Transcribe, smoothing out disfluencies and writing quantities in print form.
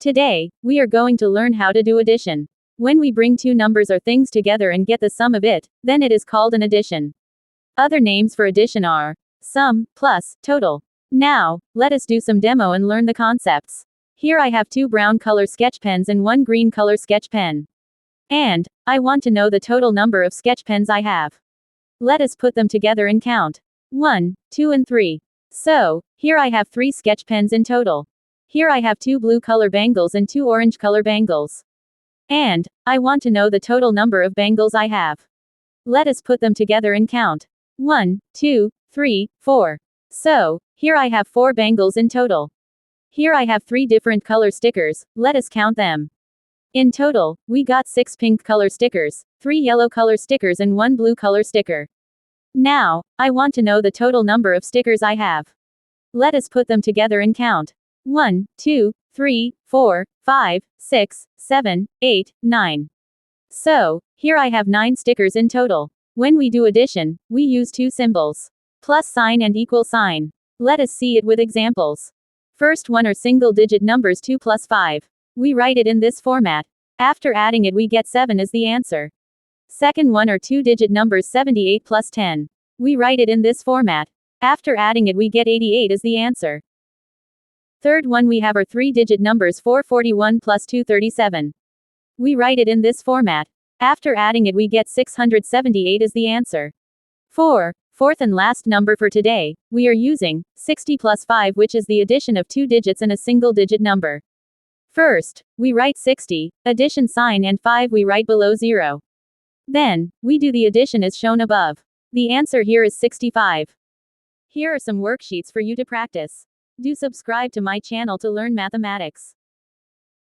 Today, we are going to learn how to do addition. When we bring two numbers or things together and get the sum of it, then it is called an addition. Other names for addition are sum, plus, total. Now, let us do some demo and learn the concepts. Here I have two brown color sketch pens and one green color sketch pen. And, I want to know the total number of sketch pens I have. Let us put them together and count. 1, 2 and 3. So, here I have 3 sketch pens in total. Here I have 2 blue color bangles and 2 orange color bangles. And, I want to know the total number of bangles I have. Let us put them together and count. 1, 2, 3, 4. So, here I have 4 bangles in total. Here I have 3 different color stickers, let us count them. In total, we got 6 pink color stickers, 3 yellow color stickers and 1 blue color sticker. Now, I want to know the total number of stickers I have. Let us put them together and count. 1, 2, 3, 4, 5, 6, 7, 8, 9. So, here I have 9 stickers in total. When we do addition, we use two symbols. Plus sign and equal sign. Let us see it with examples. First one are single digit numbers 2 plus 5. We write it in this format. After adding it we get 7 as the answer. Second one are 2-digit numbers 78 plus 10. We write it in this format. After adding it we get 88 as the answer. Third one we have our 3-digit numbers 441 plus 237. We write it in this format. After adding it we get 678 as the answer. Fourth and last number for today, we are using 60 plus 5, which is the addition of 2 digits and a single digit number. First, we write 60, addition sign, and 5 we write below 0. Then, we do the addition as shown above. The answer here is 65. Here are some worksheets for you to practice. Do subscribe to my channel to learn mathematics.